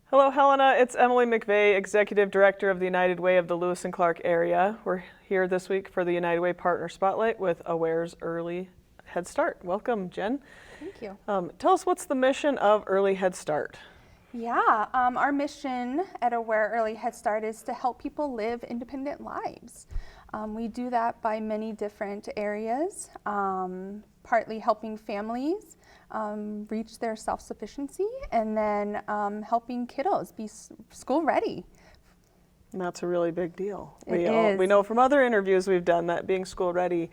Hello, Helena. It's Emily McVeigh, Executive Director of the United Way of the Lewis and Clark area. We're here this week for the United Way Partner Spotlight with Aware's Early Head Start. Welcome, Jen. Thank you. Tell us, what's the mission of Early Head Start? Yeah, our mission at Aware Early Head Start is to help people live independent lives. We do that by many different areas, partly helping families reach their self-sufficiency, and then helping kiddos be school ready. And that's a really big deal. It We is. know from other interviews we've done that being school ready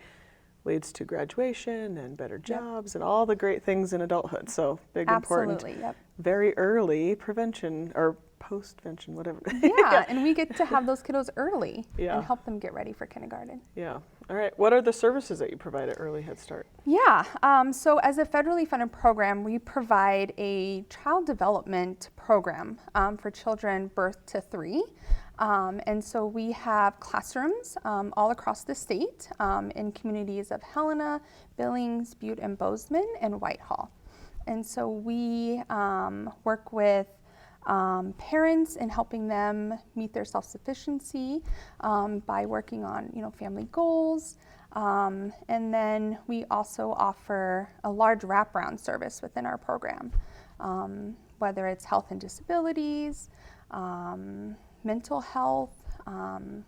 leads to graduation and better jobs and all the great things in adulthood. So big, important. Absolutely, yep. Very early prevention or postvention, whatever. Yeah, and we get to have those kiddos early Yeah. and help them get ready for kindergarten. Yeah. All right. What are the services that you provide at Early Head Start? Yeah, so as a federally funded program, we provide a child development program for children birth to 3. And so we have classrooms all across the state in communities of Helena, Billings, Butte and Bozeman, and Whitehall. And so we work with parents in helping them meet their self-sufficiency by working on, family goals. And then we also offer a large wraparound service within our program, whether it's health and disabilities, mental health.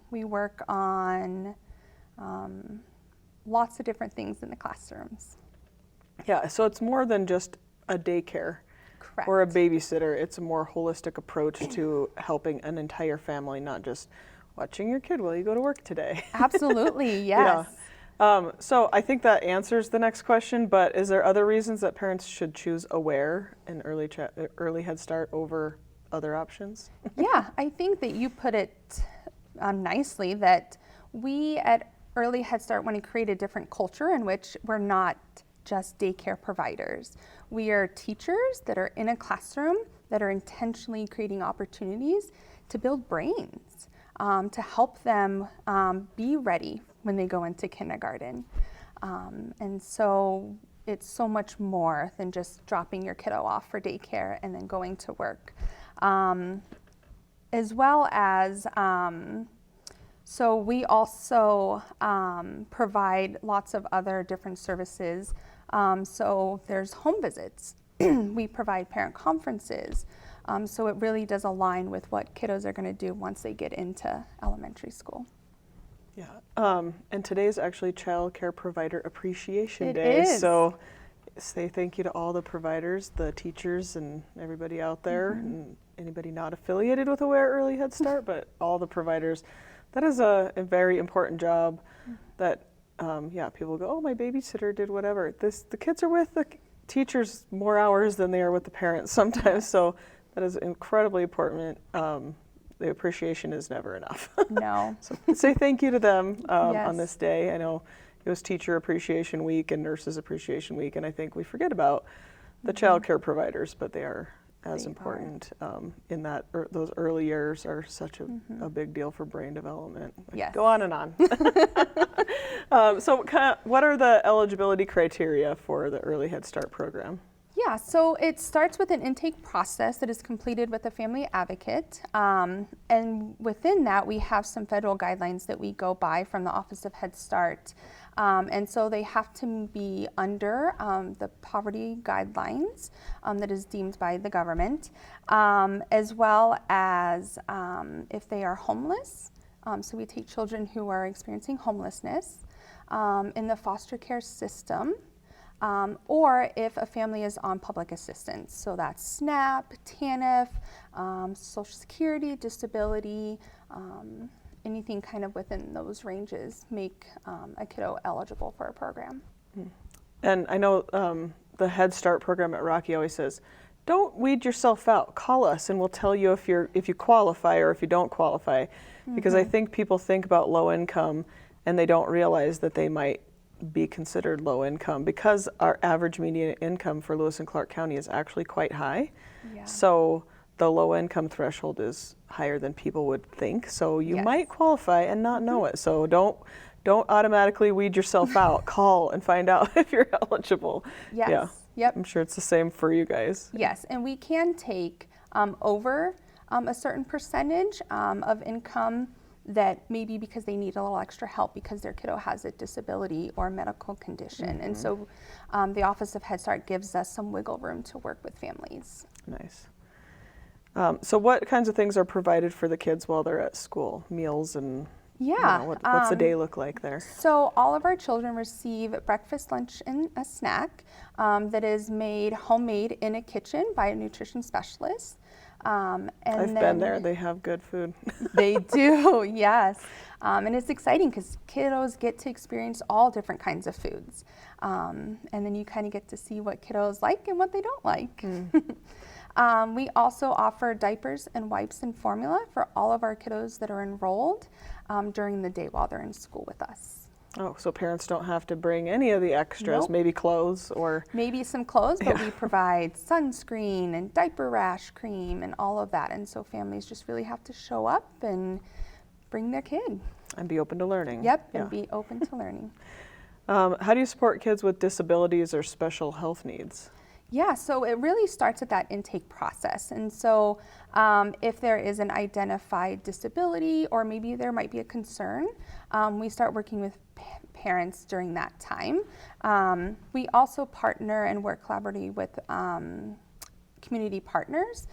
We work on lots of different things in the classrooms. Yeah. So it's more than just a daycare. Correct. Or a babysitter. It's a more holistic approach to helping an entire family, not just watching your kid while you go to work today. Absolutely, yes. Yeah. So I think that answers the next question, but is there other reasons that parents should choose Aware and early Head Start over other options? Yeah, I think that you put it nicely that we at Early Head Start want to create a different culture in which we're not just daycare providers. We are teachers that are in a classroom that are intentionally creating opportunities to build brains, to help them be ready when they go into kindergarten. And so it's so much more than just dropping your kiddo off for daycare and then going to work. As well as, so we also provide lots of other different services. So there's home visits. We provide parent conferences. So it really does align with what kiddos are going to do once they get into elementary school. Yeah. And today's actually Child Care Provider Appreciation It Day. is. So say thank you to all the providers, the teachers, and everybody out there, and anybody not affiliated with Aware Early Head Start, but all the providers. That is a very important job that, people go, oh, my babysitter did whatever. The kids are with the teachers more hours than they are with the parents sometimes, so that is incredibly important. The appreciation is never enough. No. So say thank you to them on Yes. this day. I know it was Teacher Appreciation Week and Nurses Appreciation Week, and I think we forget about the child care providers, but they are as They important in that those early years are such a big deal for brain development. Yes. Go on and on. So what are the eligibility criteria for the Early Head Start program? Yeah, so it starts with an intake process that is completed with a family advocate. And within that, we have some federal guidelines that we go by from the Office of Head Start. And so they have to be under the poverty guidelines that is deemed by the government, as well as if they are homeless. So we take children who are experiencing homelessness in the foster care system. Or if a family is on public assistance, so that's SNAP, TANF, Social Security, disability, anything kind of within those ranges make a kiddo eligible for a program. And I know the Head Start program at Rocky always says, don't weed yourself out. Call us and we'll tell you if you qualify or if you don't qualify. Because I think people think about low income and they don't realize that they might be considered low income because our average median income for Lewis and Clark County is actually quite high. Yeah. So the low income threshold is higher than people would think. So you Yes. might qualify and not know it. So don't automatically weed yourself out. Call and find out if you're eligible. Yes. Yeah. Yep. I'm sure it's the same for you guys. Yes, and we can take over a certain percentage of income, that maybe because they need a little extra help because their kiddo has a disability or medical condition. And so the Office of Head Start gives us some wiggle room to work with families. Nice. So what kinds of things are provided for the kids while they're at school? Meals and Yeah. what's the day look like there? So all of our children receive breakfast, lunch, and a snack that is made homemade in a kitchen by a nutrition specialist. I've been there. They have good food. They do, yes. And it's exciting because kiddos get to experience all different kinds of foods. And then you kind of get to see what kiddos like and what they don't like. We also offer diapers and wipes and formula for all of our kiddos that are enrolled during the day while they're in school with us. Oh, so parents don't have to bring any of the extras, Nope. maybe clothes or... Maybe some clothes, but Yeah. we provide sunscreen and diaper rash cream and all of that. And so families just really have to show up and bring their kid. And be open to learning. Yep, Yeah. and be open to learning. How do you support kids with disabilities or special health needs? Yeah, so it really starts at that intake process. And so if there is an identified disability or maybe there might be a concern, we start working with parents during that time. We also partner and work collaboratively with community partners.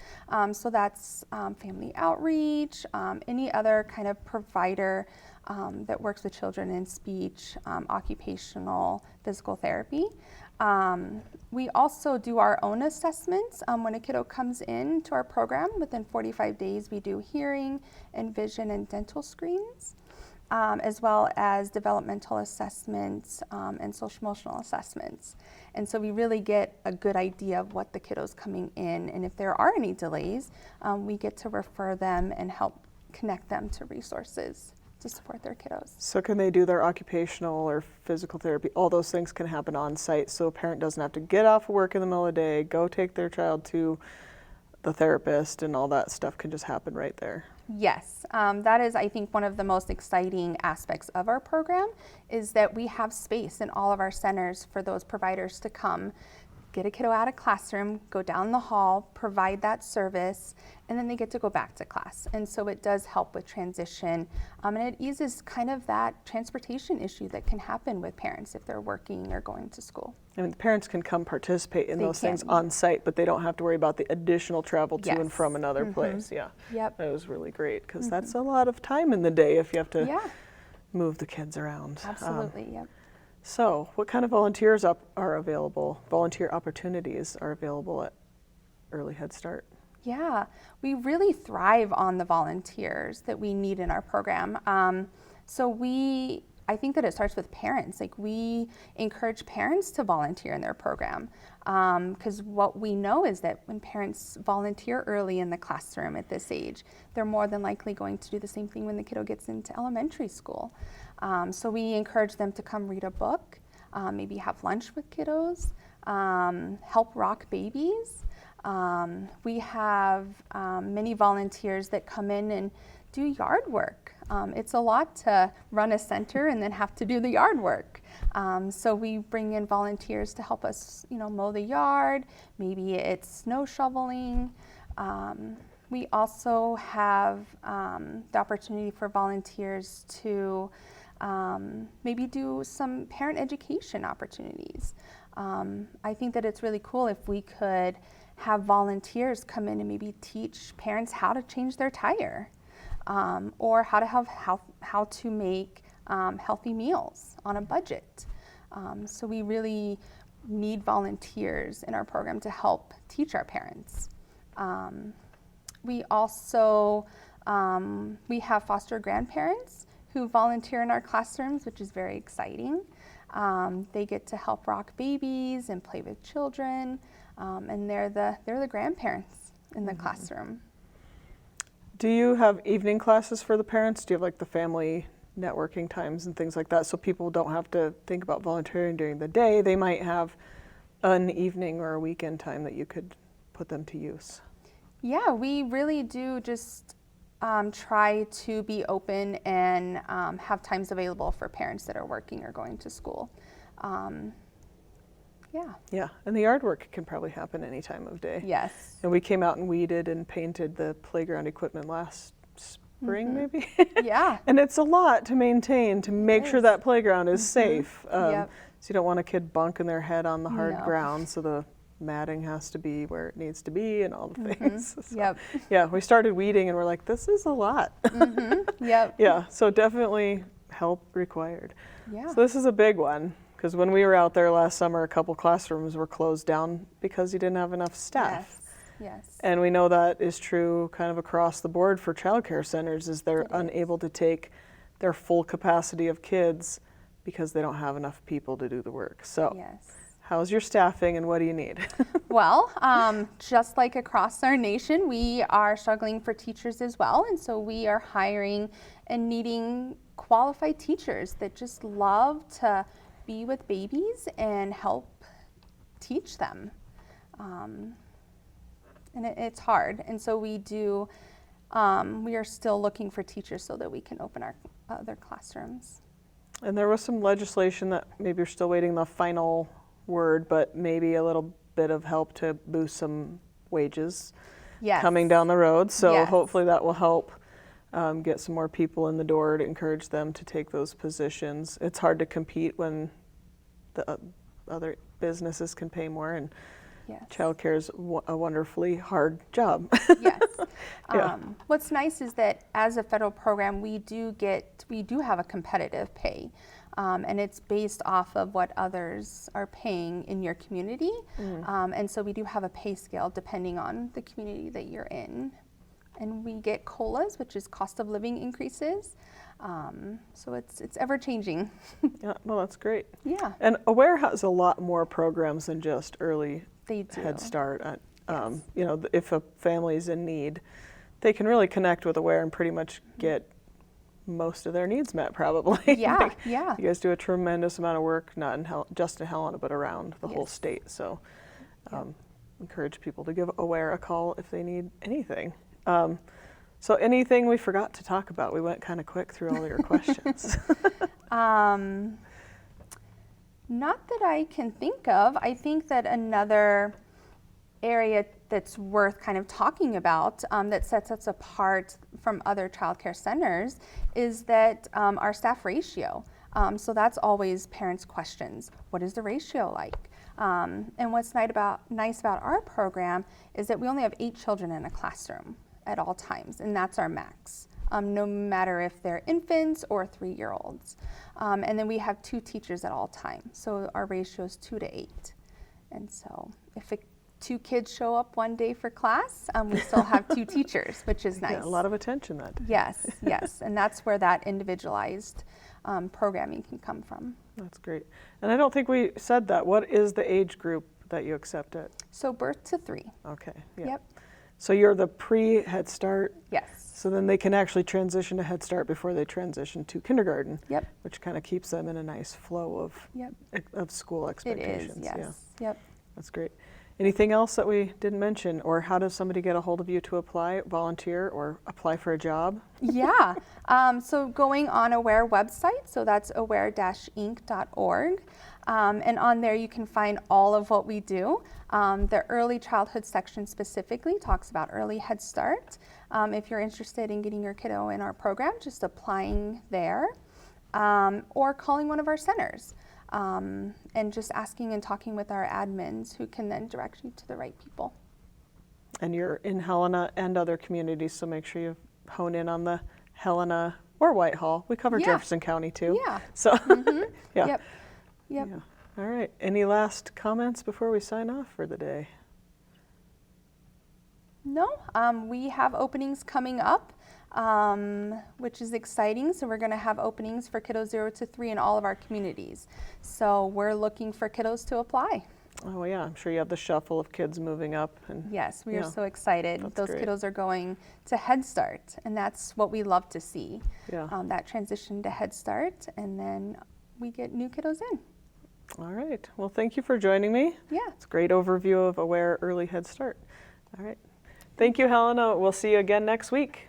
So that's family outreach, any other kind of provider that works with children in speech, occupational, physical therapy. We also do our own assessments. When a kiddo comes in to our program, within 45 days, we do hearing and vision and dental screens, as well as developmental assessments and social emotional assessments. And so we really get a good idea of what the kiddo's coming in, and if there are any delays, we get to refer them and help connect them to resources to support their kiddos. So can they do their occupational or physical therapy? All those things can happen on site, so a parent doesn't have to get off of work in the middle of the day, go take their child to the therapist, and all that stuff can just happen right there. Yes, that is, I think, one of the most exciting aspects of our program is that we have space in all of our centers for those providers to come, get a kiddo out of classroom, go down the hall, provide that service, and then they get to go back to class. And so it does help with transition, and it eases kind of that transportation issue that can happen with parents if they're working or going to school. I mean, the parents can come participate in They those things can. on site, but they don't have to worry about the additional travel to and Yes. from another place. Yeah, Yep. that was really great because that's a lot of time in the day if you have to Yeah, move the kids around. absolutely. Yep. So, what kind of volunteers are available? Volunteer opportunities are available at Early Head Start. Yeah, we really thrive on the volunteers that we need in our program. I think that it starts with parents. Like, we encourage parents to volunteer in their program because what we know is that when parents volunteer early in the classroom at this age, they're more than likely going to do the same thing when the kiddo gets into elementary school. So we encourage them to come read a book, maybe have lunch with kiddos, help rock babies. We have many volunteers that come in and do yard work. It's a lot to run a center and then have to do the yard work. So we bring in volunteers to help us, mow the yard. Maybe it's snow shoveling. We also have the opportunity for volunteers to maybe do some parent education opportunities. I think that it's really cool if we could have volunteers come in and maybe teach parents how to change their tire, or how to make healthy meals on a budget. So we really need volunteers in our program to help teach our parents. We also we have foster grandparents who volunteer in our classrooms, which is very exciting. They get to help rock babies and play with children, and they're the grandparents in the classroom. Do you have evening classes for the parents? Do you have like the family networking times and things like that so people don't have to think about volunteering during the day? They might have an evening or a weekend time that you could put them to use. Yeah, we really do just try to be open and have times available for parents that are working or going to school. Yeah. Yeah, and the yard work can probably happen any time of day. Yes. And we came out and weeded and painted the playground equipment last spring, maybe. Yeah. And it's a lot to maintain to make sure is. that playground is safe. Yep. So you don't want a kid bunking their head on the hard No. ground. So the matting has to be where it needs to be and all the things. So, Yep. yeah, we started weeding and we're like, this is a lot. Yep. Yeah, so definitely help required. Yeah. So this is a big one because when we were out there last summer, a couple classrooms were closed down because you didn't have enough staff. Yes. And we know that is true kind of across the board for childcare centers is they're unable to take their full capacity of kids because they don't have enough people to do the work. So Yes. how's your staffing and what do you need? Well, just like across our nation, we are struggling for teachers as well. And so we are hiring and needing qualified teachers that just love to be with babies and help teach them. And it's hard. And so we are still looking for teachers so that we can open our other classrooms. And there was some legislation that maybe you're still waiting the final word, but maybe a little bit of help to boost some wages Yes. coming down the road. So Yes. hopefully that will help get some more people in the door to encourage them to take those positions. It's hard to compete when the other businesses can pay more, and Yes. childcare is a wonderfully hard job. Yes. Yeah. What's nice is that as a federal program, we do have a competitive pay, and it's based off of what others are paying in your community. And so we do have a pay scale depending on the community that you're in. And we get COLAs, which is cost of living increases. So it's ever changing. Yeah, well, that's great. Yeah, And Aware has a lot more programs than just early they do. Head Start. You know, if a family is in need, they can really connect with Aware and pretty much get most of their needs met, probably. Yeah, Like, yeah. You guys do a tremendous amount of work, not in just in Helena, but around the whole Yes. state. So, encourage people to give Aware a call if they need anything. So, anything we forgot to talk about? We went kind of quick through all your questions. Not that I can think of. I think that another area that's worth kind of talking about that sets us apart from other childcare centers is that our staff ratio. So that's always parents' questions. What is the ratio like? And what's nice about our program is that we only have 8 children in a classroom at all times, and that's our max. No matter if they're infants or 3-year-olds. And then we have 2 teachers at all times. So our ratio is 2 to 8. And so if 2 kids show up one day for class, we still have 2 teachers, which is nice. Yeah, a lot of attention that day. Yes, yes. And that's where that individualized programming can come from. That's great. And I don't think we said that. What is the age group that you accept at? So birth to 3. Okay. Yeah. Yep. So you're the pre-Head Start. Yes. So then they can actually transition to Head Start before they transition to kindergarten. Yep. Which kind of keeps them in a nice flow Yep. of school It expectations. is. Yes. Yeah, Yep. that's great. Anything else that we didn't mention, or how does somebody get a hold of you to apply, volunteer, or apply for a job? Yeah. So going on Aware website, so that's aware-inc.org. And on there you can find all of what we do. The early childhood section specifically talks about early Head Start. If you're interested in getting your kiddo in our program, just applying there or calling one of our centers and just asking and talking with our admins who can then direct you to the right people. And you're in Helena and other communities, so make sure you hone in on the Helena or Whitehall. We cover Yeah. Jefferson County too. Yeah. So, yeah. Yep. Yep. Yeah. All right. Any last comments before we sign off for the day? No, we have openings coming up, which is exciting. So we're going to have openings for kiddos 0 to 3 in all of our communities. So we're looking for kiddos to apply. Oh yeah, I'm sure you have the shuffle of kids moving up. And Yes, we yeah, are so excited. that's Those great. kiddos are going to Head Start, and that's what we love to see. Yeah. That transition to Head Start, and then we get new kiddos in. All right. Well, thank you for joining me. Yeah. It's a great overview of Aware Early Head Start. All right. Thank you, Helena. We'll see you again next week.